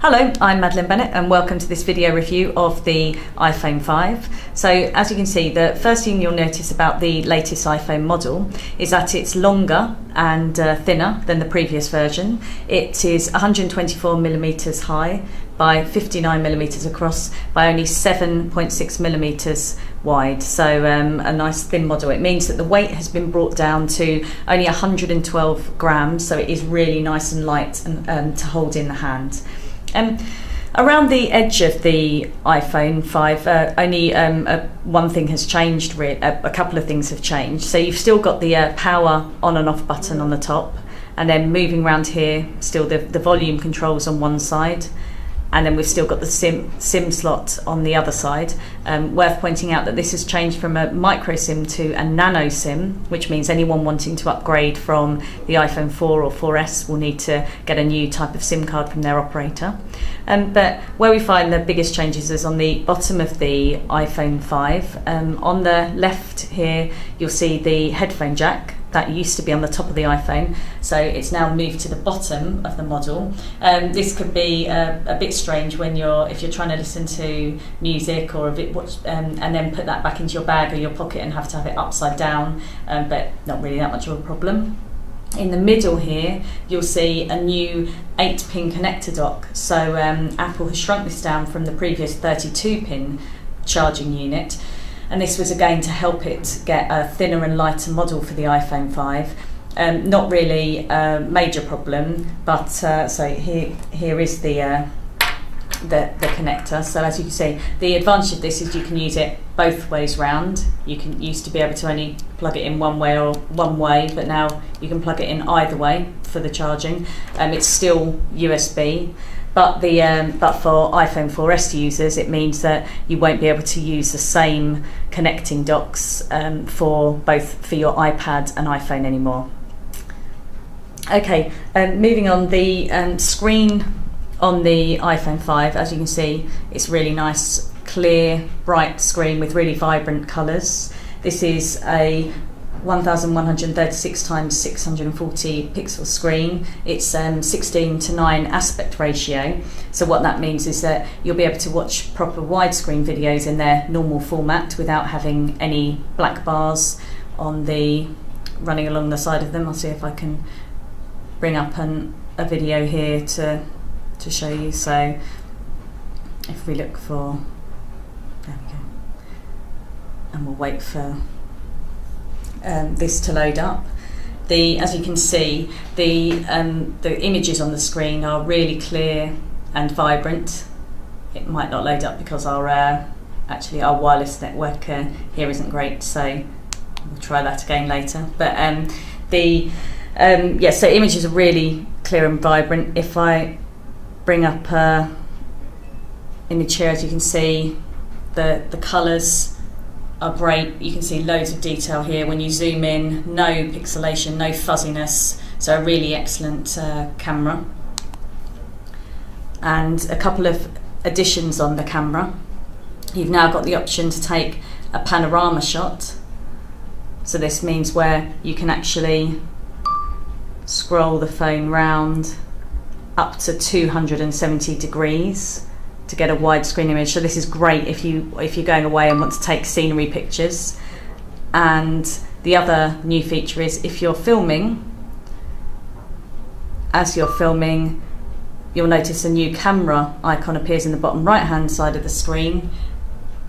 Hello, I'm Madeline Bennett and welcome to this video review of the iPhone 5. So as you can see, the first thing you'll notice about the latest iPhone model is that it's longer and thinner than the previous version. It is 124mm high by 59mm across by only 7.6mm wide, so a nice thin model. It means that the weight has been brought down to only 112 grams, so it is really nice and light and to hold in the hand. Around the edge of the iPhone 5, only one thing has changed, a couple of things have changed. So you've still got the power on and off button on the top, and then moving around here, still the volume controls on one side, and then we've still got the SIM slot on the other side. Worth pointing out that this has changed from a micro SIM to a nano SIM, which means anyone wanting to upgrade from the iPhone 4 or 4S will need to get a new type of SIM card from their operator. But where we find the biggest changes is on the bottom of the iPhone 5. On the left here, you'll see the headphone jack. That used to be on the top of the iPhone, so it's now moved to the bottom of the model. This could be a bit strange when if you're trying to listen to music or and then put that back into your bag or your pocket and have to have it upside down, but not really that much of a problem. In the middle here, you'll see a new 8-pin connector dock. So Apple has shrunk this down from the previous 32-pin charging unit. And this was again to help it get a thinner and lighter model for the iPhone 5. Not really a major problem, but so here is the connector. So as you can see, the advantage of this is you can use it both ways round. Used to be able to only plug it in one way, but now you can plug it in either way for the charging. It's still USB. But for iPhone 4S users, it means that you won't be able to use the same connecting docks for your iPad and iPhone anymore. Okay, moving on, the screen on the iPhone 5, as you can see, it's really nice, clear, bright screen with really vibrant colours. This is a 1136 times 640 pixel screen. It's 16:9 aspect ratio. So what that means is that you'll be able to watch proper widescreen videos in their normal format without having any black bars running along the side of them. I'll see if I can bring up a video here to show you. So if we look for, there we go, and we'll wait for this to load up. As you can see, the images on the screen are really clear and vibrant. It might not load up because our wireless network here isn't great, so we'll try that again later. But so images are really clear and vibrant. If I bring up image here, as you can see, the colours are great. You can see loads of detail here. When you zoom in, no pixelation, no fuzziness, so a really excellent camera. And a couple of additions on the camera. You've now got the option to take a panorama shot. So this means where you can actually scroll the phone round up to 270 degrees to get a widescreen image. So this is great if you're going away and want to take scenery pictures. And the other new feature is if you're filming, you'll notice a new camera icon appears in the bottom right hand side of the screen,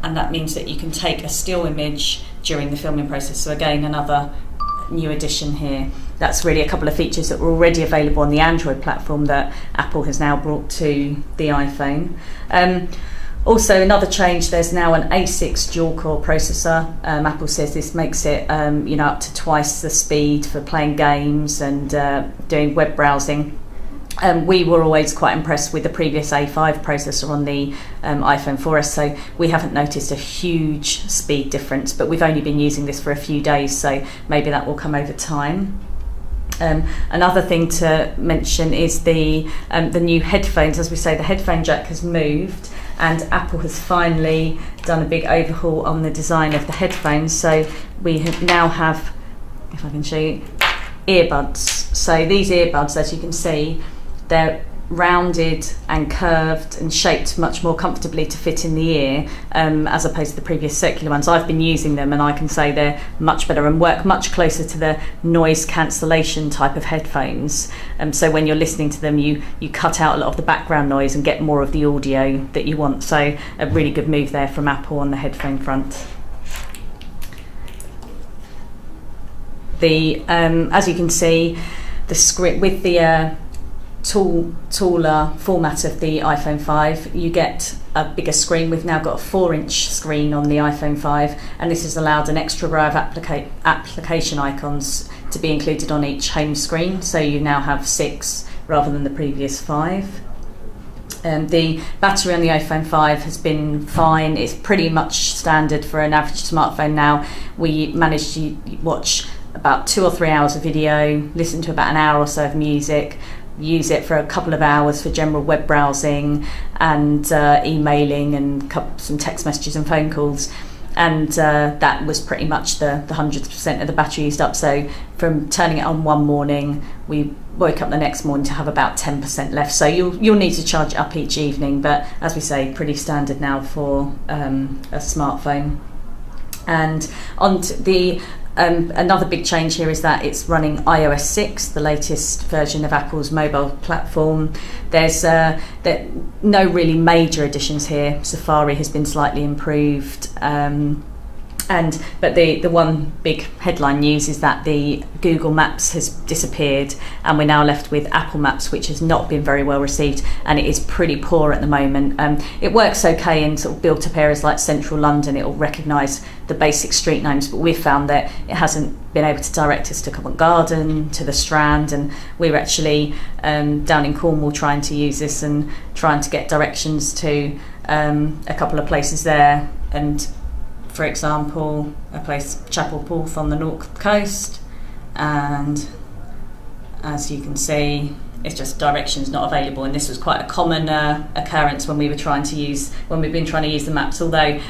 and that means that you can take a still image during the filming process. So again, another new addition here. That's really a couple of features that were already available on the Android platform that Apple has now brought to the iPhone. Also, another change, there's now an A6 dual-core processor. Apple says this makes it up to twice the speed for playing games and doing web browsing. We were always quite impressed with the previous A5 processor on the iPhone 4S, so we haven't noticed a huge speed difference, but we've only been using this for a few days, so maybe that will come over time. Another thing to mention is the new headphones. As we say, the headphone jack has moved, and Apple has finally done a big overhaul on the design of the headphones. So we now have, if I can show you, earbuds. So these earbuds, as you can see, they're rounded and curved and shaped much more comfortably to fit in the ear, as opposed to the previous circular ones. I've been using them and I can say they're much better and work much closer to the noise cancellation type of headphones. So when you're listening to them, you cut out a lot of the background noise and get more of the audio that you want. So a really good move there from Apple on the headphone front. As you can see, the screen with the taller format of the iPhone 5, you get a bigger screen. We've now got a 4-inch screen on the iPhone 5, and this has allowed an extra row of application icons to be included on each home screen, so you now have 6 rather than the previous 5. The battery on the iPhone 5 has been fine. It's pretty much standard for an average smartphone now. We managed to watch about 2 or 3 hours of video, listen to about an hour or so of music, use it for a couple of hours for general web browsing and emailing and some text messages and phone calls, and that was pretty much the 100% of the battery used up. So from turning it on one morning, we woke up the next morning to have about 10% left. So you'll need to charge it up each evening, but as we say, pretty standard now for a smartphone. And on to the another big change here is that it's running iOS 6, the latest version of Apple's mobile platform. There's no really major additions here. Safari has been slightly improved, but the one big headline news is that the Google Maps has disappeared, and we're now left with Apple Maps, which has not been very well received, and it is pretty poor at the moment. It works okay in sort of built up areas like central London. It will recognise the basic street names, but we've found that it hasn't been able to direct us to Covent Garden, to the Strand, and we're actually down in Cornwall trying to use this and trying to get directions to a couple of places there. And for example, a place, Chapel Porth on the North Coast, and as you can see, it's just directions not available. And this was quite a common occurrence when we've been trying to use the maps. Although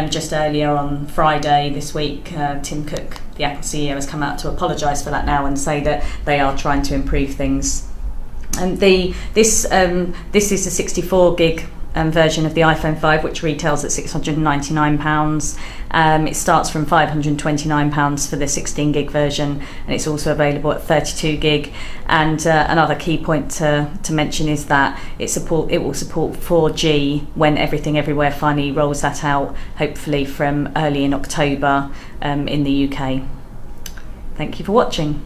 just earlier on Friday this week, Tim Cook, the Apple CEO, has come out to apologise for that now and say that they are trying to improve things. And this is a 64 gig version of the iPhone 5, which retails at £699. It starts from £529 for the 16 gig version, and it's also available at 32 gig. And another key point to mention is that it will support 4G when Everything Everywhere finally rolls that out, hopefully from early in October in the UK. Thank you for watching.